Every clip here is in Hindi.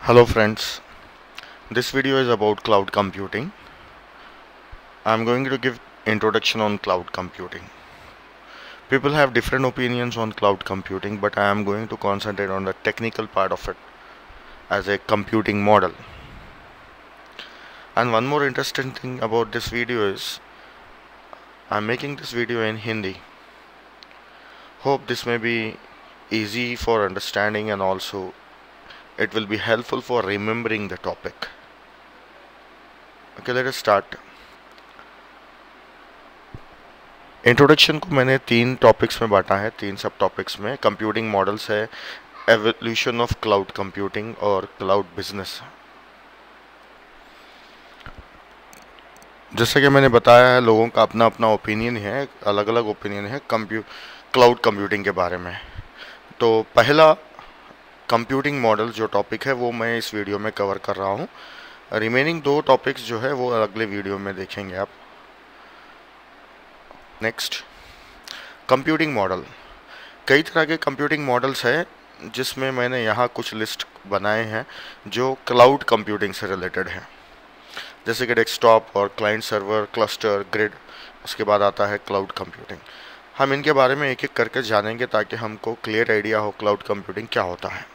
Hello friends, this video is about cloud computing. I am going to give introduction on cloud computing. People have different opinions on cloud computing, but I am going to concentrate on the technical part of it as a computing model. And one more interesting thing about this video is I am making this video in Hindi. Hope this may be easy for understanding and also it will be helpful for remembering the topic. Okay, let us start. Introduction को मैंने 3 टॉपिक्स में बांटा है, 3 सब टॉपिक्स में. कंप्यूटिंग मॉडल्स है, एवोल्यूशन ऑफ क्लाउड कंप्यूटिंग और क्लाउड बिजनेस. जैसे कि मैंने बताया है, लोगों का अपना अपना ओपिनियन है, अलग अलग ओपिनियन है क्लाउड कंप्यूटिंग के बारे में. तो पहला कंप्यूटिंग मॉडल जो टॉपिक है वो मैं इस वीडियो में कवर कर रहा हूँ. रिमेनिंग 2 टॉपिक्स जो है वो अगले वीडियो में देखेंगे आप. Next, computing model. कई तरह के कंप्यूटिंग मॉडल्स हैं जिसमें मैंने यहाँ कुछ लिस्ट बनाए हैं जो क्लाउड कंप्यूटिंग से रिलेटेड हैं, जैसे कि डेस्कटॉप और क्लाइंट सर्वर, क्लस्टर, ग्रिड. उसके बाद आता है क्लाउड कंप्यूटिंग. हम इनके बारे में एक एक करके जानेंगे ताकि हमको क्लियर आइडिया हो क्लाउड कंप्यूटिंग क्या होता है.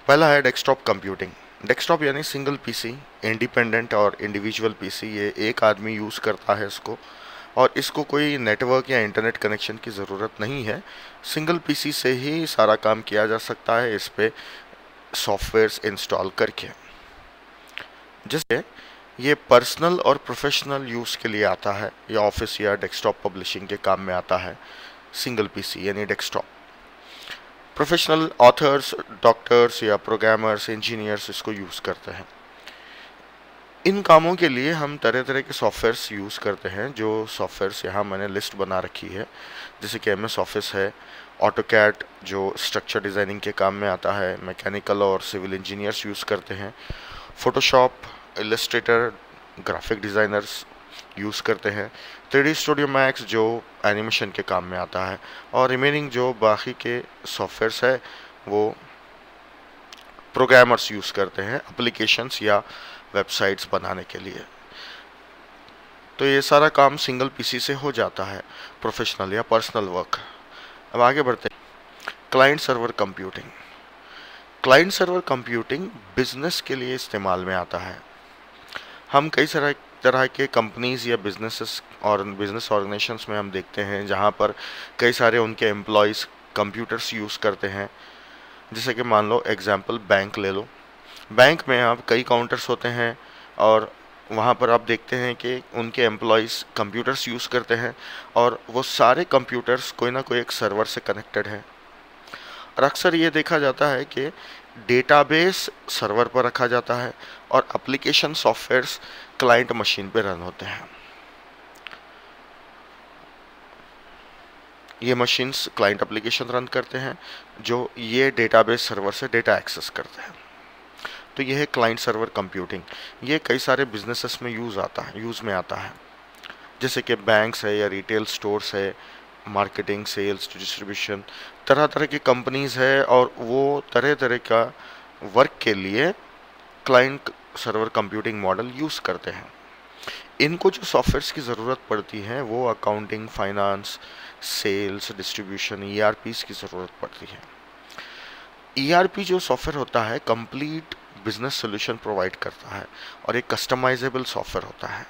पहला है डेस्कटॉप कंप्यूटिंग. डेस्कटॉप यानी सिंगल पीसी, इंडिपेंडेंट और इंडिविजुअल पीसी. ये एक आदमी यूज़ करता है इसको, और इसको कोई नेटवर्क या इंटरनेट कनेक्शन की ज़रूरत नहीं है. सिंगल पीसी से ही सारा काम किया जा सकता है इस पे सॉफ्टवेयर्स इंस्टॉल करके. जैसे ये पर्सनल और प्रोफेशनल यूज़ के लिए आता है, या ऑफिस या डेस्कटॉप पब्लिशिंग के काम में आता है सिंगल पीसी यानी डेस्कटॉप. प्रोफेशनल ऑथर्स, डॉक्टर्स या प्रोग्रामर्स, इंजीनियर्स इसको यूज़ करते हैं. इन कामों के लिए हम तरह तरह के सॉफ्टवेयर्स यूज़ करते हैं. जो सॉफ्टवेयर्स यहाँ मैंने लिस्ट बना रखी है, जैसे कि MS ऑफिस है, ऑटोकैड जो स्ट्रक्चर डिज़ाइनिंग के काम में आता है, मैकेनिकल और सिविल इंजीनियर्स यूज़ करते हैं. Photoshop, Illustrator, graphic designers use करते हैं. 3D स्टूडियो मैक्स जो एनिमेशन के काम में आता है. और रिमेनिंग जो बाकी के सॉफ्टवेयर्स है वो प्रोग्रामर्स यूज़ करते हैं एप्लीकेशंस या वेबसाइट्स बनाने के लिए. तो ये सारा काम सिंगल पीसी से हो जाता है, प्रोफेशनल या पर्सनल वर्क. अब आगे बढ़ते हैं. Client server computing. Client server computing business के लिए इस्तेमाल में आता है. हम कई तरह के कंपनीज़ या बिजनेसेस और बिजनेस ऑर्गेनाइजेशंस में हम देखते हैं जहाँ पर कई सारे उनके एम्प्लॉयज़ कंप्यूटर्स यूज़ करते हैं. जैसे कि मान लो एग्जांपल बैंक ले लो. बैंक में आप कई काउंटर्स होते हैं और वहाँ पर आप देखते हैं कि उनके एम्प्लॉयज़ कंप्यूटर्स यूज़ करते हैं, और वो सारे कंप्यूटर्स कोई ना कोई एक सर्वर से कनेक्टेड है. और अक्सर ये देखा जाता है कि डेटाबेस सर्वर पर रखा जाता है और एप्लीकेशन सॉफ्टवेयर्स क्लाइंट मशीन पे रन होते हैं. ये मशीन्स क्लाइंट एप्लीकेशन रन करते हैं जो ये डेटाबेस सर्वर से डेटा एक्सेस करते हैं. तो ये है क्लाइंट सर्वर कंप्यूटिंग. ये कई सारे बिजनेसेस में यूज़ में आता है, जैसे कि बैंक्स है या रिटेल स्टोर्स है, मार्केटिंग, सेल्स, डिस्ट्रीब्यूशन, तरह तरह की कंपनीज़ है, और वो तरह तरह का वर्क के लिए client server computing model use करते हैं. इनको जो सॉफ्टवेयर्स की ज़रूरत पड़ती है वो accounting, finance, sales, distribution, ERPs की ज़रूरत पड़ती है. ERP जो सॉफ्टवेयर होता है कंप्लीट बिजनेस सोल्यूशन प्रोवाइड करता है और एक कस्टमाइजेबल सॉफ्टवेयर होता है.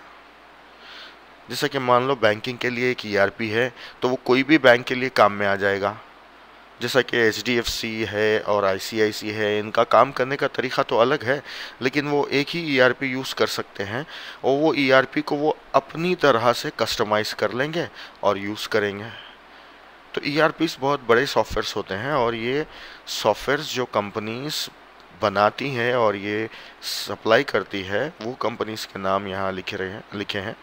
जैसे कि मान लो बैंकिंग के लिए एक ERP है तो वो कोई भी बैंक के लिए काम में आ जाएगा. जैसा कि HDFC है और ICICI है, इनका काम करने का तरीका तो अलग है, लेकिन वो एक ही ERP यूज़ कर सकते हैं और वो ERP को वो अपनी तरह से कस्टमाइज़ कर लेंगे और यूज़ करेंगे. तो ERPs बहुत बड़े सॉफ्टवेयर्स होते हैं, और ये सॉफ्टवेयर्स जो कंपनीज बनाती हैं और ये सप्लाई करती है वो कंपनीज के नाम यहाँ लिखे हैं.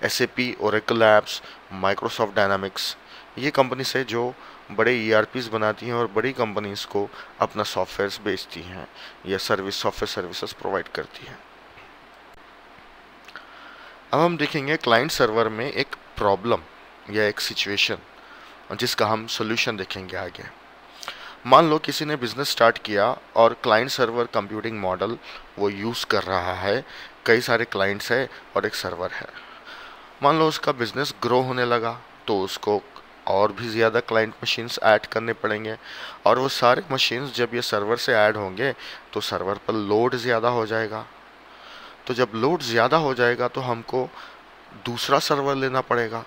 SAP, Oracle Labs, Microsoft dynamics, ये कंपनीज है जो बड़े ERPs बनाती हैं और बड़ी कंपनीज को अपना सॉफ्टवेयर्स बेचती हैं या सॉफ्टवेयर सर्विसेज प्रोवाइड करती हैं. अब हम देखेंगे क्लाइंट सर्वर में एक प्रॉब्लम या एक सिचुएशन जिसका हम सोल्यूशन देखेंगे आगे. मान लो किसी ने बिजनेस स्टार्ट किया और क्लाइंट सर्वर कंप्यूटिंग मॉडल वो यूज़ कर रहा है, कई सारे क्लाइंट्स है और एक सर्वर है। मान लो उसका बिजनेस ग्रो होने लगा तो उसको और भी ज़्यादा क्लाइंट मशीन्स ऐड करने पड़ेंगे, और वो सारे मशीन्स जब ये सर्वर से ऐड होंगे तो सर्वर पर लोड ज़्यादा हो जाएगा। तो जब लोड ज़्यादा हो जाएगा तो हमको दूसरा सर्वर लेना पड़ेगा।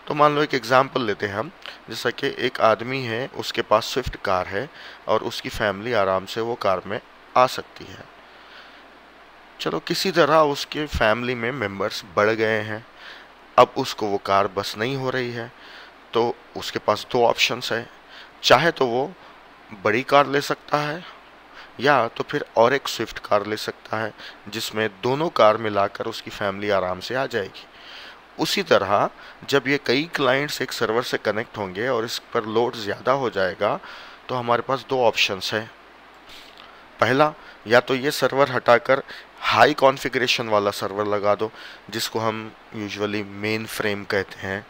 तो मान लो एक एग्जांपल लेते हैं हम, जैसा कि एक आदमी है, उसके पास स्विफ्ट कार है और उसकी फैमिली आराम से वो कार में आ सकती है। चलो किसी तरह उसके फैमिली में मेंबर्स बढ़ गए हैं, अब उसको वो कार बस नहीं हो रही है, तो उसके पास दो ऑप्शंस है। चाहे तो वो बड़ी कार ले सकता है या तो फिर और एक स्विफ्ट कार ले सकता है, जिसमें दोनों कार मिलाकर उसकी फैमिली आराम से आ जाएगी। उसी तरह जब ये कई क्लाइंट्स एक सर्वर से कनेक्ट होंगे और इस पर लोड ज़्यादा हो जाएगा तो हमारे पास दो ऑप्शंस है। पहला, या तो ये सर्वर हटाकर हाई कॉन्फ़िगरेशन वाला सर्वर लगा दो, जिसको हम यूजुअली मेन फ्रेम कहते हैं,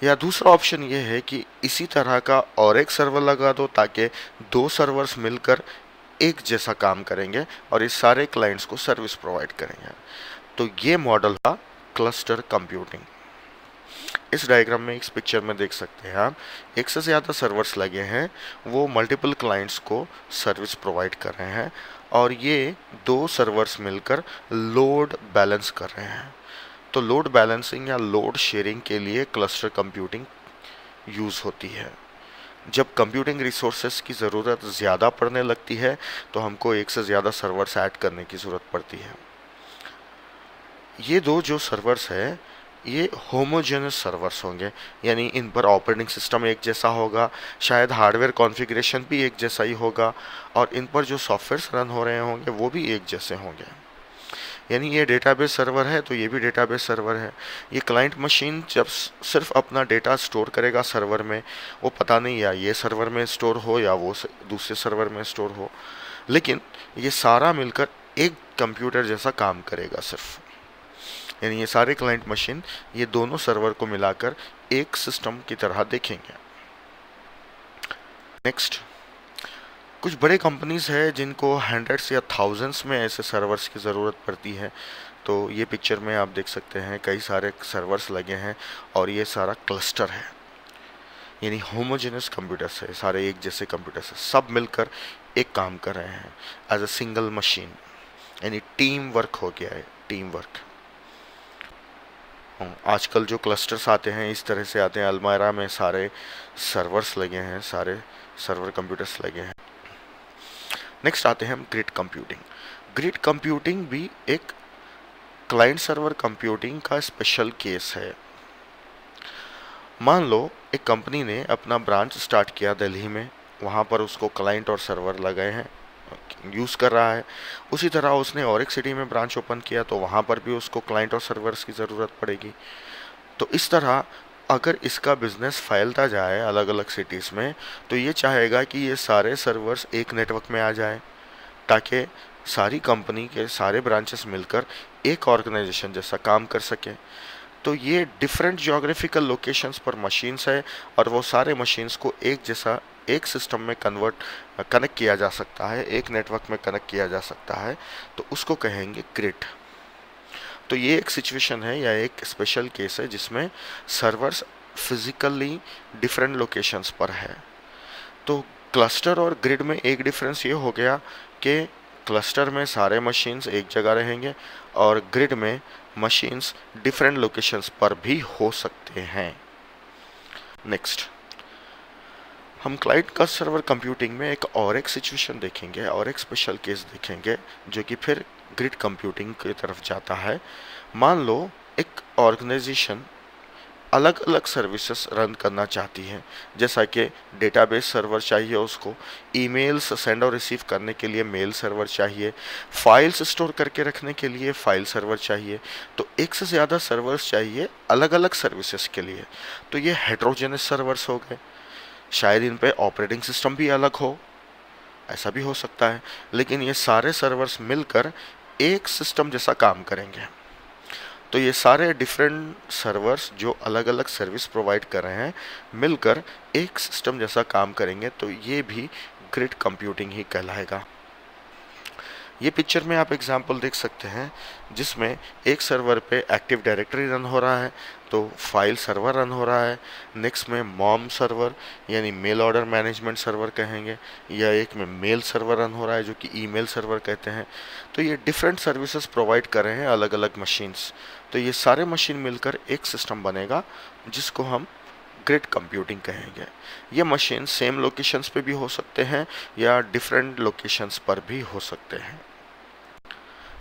या दूसरा ऑप्शन ये है कि इसी तरह का और एक सर्वर लगा दो ताकि दो सर्वर्स मिलकर एक जैसा काम करेंगे और इस सारे क्लाइंट्स को सर्विस प्रोवाइड करेंगे। तो ये मॉडल था क्लस्टर कंप्यूटिंग। इस डायग्राम में, इस पिक्चर में देख सकते हैं आप, एक से ज़्यादा सर्वर्स लगे हैं, वो मल्टीपल क्लाइंट्स को सर्विस प्रोवाइड कर रहे हैं और ये दो सर्वर्स मिलकर लोड बैलेंस कर रहे हैं। तो लोड बैलेंसिंग या लोड शेयरिंग के लिए क्लस्टर कंप्यूटिंग यूज़ होती है। जब कंप्यूटिंग रिसोर्सेज की ज़रूरत ज़्यादा पड़ने लगती है तो हमको एक से ज़्यादा सर्वर्स ऐड करने की ज़रूरत पड़ती है। ये दो जो सर्वर्स है ये होमोजेनस सर्वर्स होंगे, यानी इन पर ऑपरेटिंग सिस्टम एक जैसा होगा, शायद हार्डवेयर कॉन्फ़िगरेशन भी एक जैसा ही होगा और इन पर जो सॉफ्टवेयर्स रन हो रहे होंगे वो भी एक जैसे होंगे। यानी ये डेटाबेस सर्वर है तो ये भी डेटाबेस सर्वर है। ये क्लाइंट मशीन जब सिर्फ अपना डेटा स्टोर करेगा सर्वर में, वो पता नहीं या ये सर्वर में स्टोर हो या वो दूसरे सर्वर में स्टोर हो, लेकिन ये सारा मिलकर एक कंप्यूटर जैसा काम करेगा सिर्फ। यानी ये सारे क्लाइंट मशीन ये दोनों सर्वर को मिलाकर एक सिस्टम की तरह देखेंगे। नेक्स्ट, कुछ बड़े कंपनीज है जिनको हंड्रेड्स या थाउजेंड्स में ऐसे सर्वर्स की ज़रूरत पड़ती है। तो ये पिक्चर में आप देख सकते हैं कई सारे सर्वर्स लगे हैं और ये सारा क्लस्टर है, यानी होमोजेनस कंप्यूटर्स है, सारे एक जैसे कंप्यूटर्स है, सब मिलकर एक काम कर रहे हैं एज अ सिंगल मशीन, यानी टीम वर्क हो गया है, टीम वर्क। आजकल जो क्लस्टर्स आते हैं इस तरह से आते हैं, अलमायरा में सारे सर्वर्स लगे हैं, सारे सर्वर कंप्यूटर्स लगे हैं। नेक्स्ट आते हैं हम ग्रिड कंप्यूटिंग। ग्रिड कंप्यूटिंग भी एक क्लाइंट सर्वर कंप्यूटिंग का स्पेशल केस है। मान लो एक कंपनी ने अपना ब्रांच स्टार्ट किया दिल्ली में, वहाँ पर उसको क्लाइंट और सर्वर लगाए हैं, यूज़ कर रहा है। उसी तरह उसने और एक सिटी में ब्रांच ओपन किया तो वहाँ पर भी उसको क्लाइंट और सर्वर्स की ज़रूरत पड़ेगी। तो इस तरह अगर इसका बिजनेस फैलता जाए अलग अलग सिटीज़ में तो ये चाहेगा कि ये सारे सर्वर्स एक नेटवर्क में आ जाए ताकि सारी कंपनी के सारे ब्रांचेस मिलकर एक ऑर्गेनाइजेशन जैसा काम कर सके। तो ये डिफरेंट ज्योग्राफिकल लोकेशंस पर मशीन्स है और वो सारे मशीन्स को एक जैसा एक सिस्टम में कनेक्ट किया जा सकता है, एक नेटवर्क में कनेक्ट किया जा सकता है, तो उसको कहेंगे ग्रिड। तो ये एक सिचुएशन है या एक स्पेशल केस है जिसमें सर्वर्स फिजिकली डिफरेंट लोकेशंस पर है। तो क्लस्टर और ग्रिड में एक डिफरेंस ये हो गया कि क्लस्टर में सारे मशीन्स एक जगह रहेंगे और ग्रिड में मशीन्स डिफरेंट लोकेशंस पर भी हो सकते हैं। नेक्स्ट, हम क्लाइंट का सर्वर कंप्यूटिंग में एक सिचुएशन देखेंगे और एक स्पेशल केस देखेंगे जो कि फिर ग्रिड कंप्यूटिंग की तरफ जाता है। मान लो एक ऑर्गेनाइजेशन अलग अलग सर्विसेज रन करना चाहती है, जैसा कि डेटाबेस सर्वर चाहिए, उसको ईमेल्स सेंड और रिसीव करने के लिए मेल सर्वर चाहिए, फाइल्स स्टोर करके रखने के लिए फाइल सर्वर चाहिए। तो एक से ज़्यादा सर्वर्स चाहिए अलग अलग सर्विसेज के लिए। तो ये हेट्रोजेनस सर्वर्स हो गए। शायद इन पे ऑपरेटिंग सिस्टम भी अलग हो, ऐसा भी हो सकता है, लेकिन ये सारे सर्वर्स मिलकर एक सिस्टम जैसा काम करेंगे। तो ये सारे डिफरेंट सर्वर्स जो अलग अलग सर्विस प्रोवाइड कर रहे हैं मिलकर एक सिस्टम जैसा काम करेंगे, तो ये भी ग्रिड कंप्यूटिंग ही कहलाएगा। ये पिक्चर में आप एग्जांपल देख सकते हैं जिसमें एक सर्वर पे एक्टिव डायरेक्टरी रन हो रहा है, तो फाइल सर्वर रन हो रहा है। नेक्स्ट में मॉम सर्वर यानी मेल ऑर्डर मैनेजमेंट सर्वर कहेंगे, या एक में मेल सर्वर रन हो रहा है जो कि ईमेल सर्वर कहते हैं। तो ये डिफरेंट सर्विसेज प्रोवाइड कर रहे हैं अलग अलग मशीन्स। तो ये सारे मशीन मिलकर एक सिस्टम बनेगा जिसको हम ग्रिड कंप्यूटिंग कहेंगे। ये मशीन सेम लोकेशंस पे भी हो सकते हैं या डिफरेंट लोकेशंस पर भी हो सकते हैं।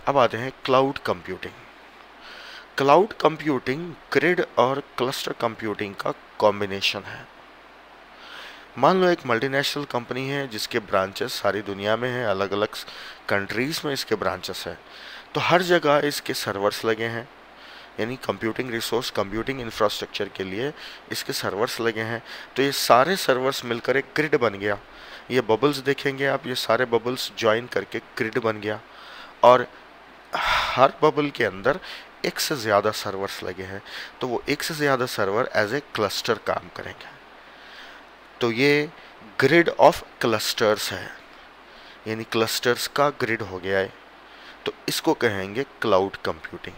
अब आते हैं cloud computing. Cloud computing grid और क्लस्टर कंप्यूटिंग का कॉम्बिनेशन है। मान लो एक मल्टीनेशनल कंपनी है जिसके ब्रांचेस सारी दुनिया में हैं, अलग अलग कंट्रीज में इसके ब्रांचेस हैं। तो हर जगह इसके सर्वर्स लगे हैं, यानी कंप्यूटिंग रिसोर्स, कंप्यूटिंग इंफ्रास्ट्रक्चर के लिए इसके सर्वर्स लगे हैं। तो ये सारे सर्वर्स मिलकर एक ग्रिड बन गया। ये बबल्स देखेंगे आप, ये सारे बबल्स ज्वाइन करके ग्रिड बन गया, और हर बबल के अंदर एक से ज़्यादा सर्वर्स लगे हैं। तो वो एक से ज़्यादा सर्वर एज ए क्लस्टर काम करेंगे। तो ये ग्रिड ऑफ क्लस्टर्स है, यानी क्लस्टर्स का ग्रिड हो गया है। तो इसको कहेंगे क्लाउड कंप्यूटिंग।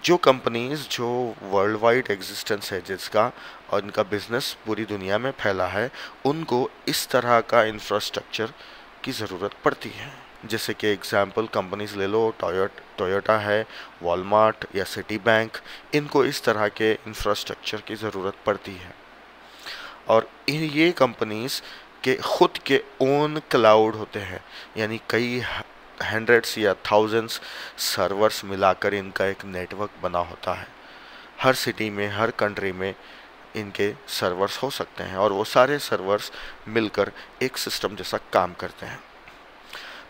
जो कंपनीज जो वर्ल्ड वाइड एग्जिस्टेंस है जिसका और इनका बिजनेस पूरी दुनिया में फैला है, उनको इस तरह का इंफ्रास्ट्रक्चर की ज़रूरत पड़ती है। जैसे कि एग्जाम्पल कंपनीज ले लो, टोयोटा है, वॉलमार्ट या सिटी बैंक, इनको इस तरह के इंफ्रास्ट्रक्चर की ज़रूरत पड़ती है। और ये कंपनीज के खुद के ओन क्लाउड होते हैं, यानी कई हंड्रेड्स या थाउजेंड्स सर्वर्स मिलाकर इनका एक नेटवर्क बना होता है। हर सिटी में, हर कंट्री में इनके सर्वर्स हो सकते हैं, और वो सारे सर्वर्स मिलकर एक सिस्टम जैसा काम करते हैं।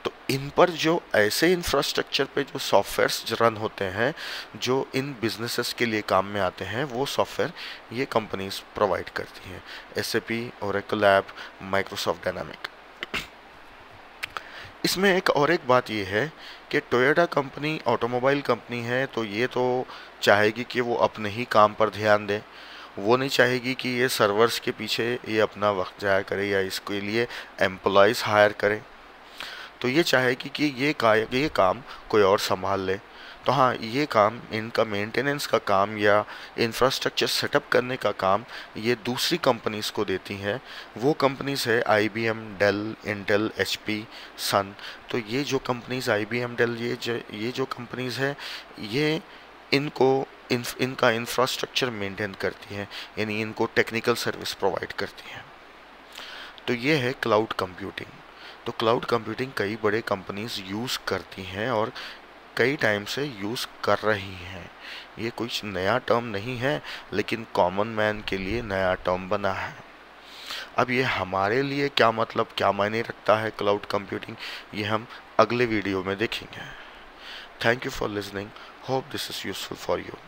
तो इन पर जो ऐसे इंफ्रास्ट्रक्चर पे जो सॉफ्टवेयर्स रन होते हैं जो इन बिजनेसेस के लिए काम में आते हैं, वो सॉफ्टवेयर ये कंपनीज प्रोवाइड करती हैं। SAP, Oracle app, Microsoft dynamic. इसमें एक बात ये है कि टोयोटा कंपनी ऑटोमोबाइल कंपनी है, तो ये तो चाहेगी कि वो अपने ही काम पर ध्यान दे। वो नहीं चाहेगी कि ये सर्वर्स के पीछे ये अपना वक्त जाया करे या इसके लिए एम्प्लॉयज़ हायर करे। तो ये चाहेगी कि ये काम कोई और संभाल ले। तो हाँ, ये काम, इनका मेंटेनेंस का काम या इंफ्रास्ट्रक्चर सेटअप करने का काम ये दूसरी कंपनीज़ को देती हैं। वो कंपनीज़ है IBM, डेल, इंटेल, HP, सन। तो ये जो कंपनीज़ IBM, डेल, ये जो कंपनीज़ है, ये इनका इंफ्रास्ट्रक्चर मेंटेन करती हैं, यानी इनको टेक्निकल सर्विस प्रोवाइड करती हैं। तो ये है क्लाउड कंप्यूटिंग। तो क्लाउड कंप्यूटिंग कई बड़े कंपनीज यूज़ करती हैं और कई टाइम से यूज़ कर रही हैं। ये कुछ नया टर्म नहीं है, लेकिन कॉमन मैन के लिए नया टर्म बना है। अब ये हमारे लिए क्या मतलब, क्या मायने रखता है क्लाउड कंप्यूटिंग, ये हम अगले वीडियो में देखेंगे। Thank you for listening. Hope this is useful for you.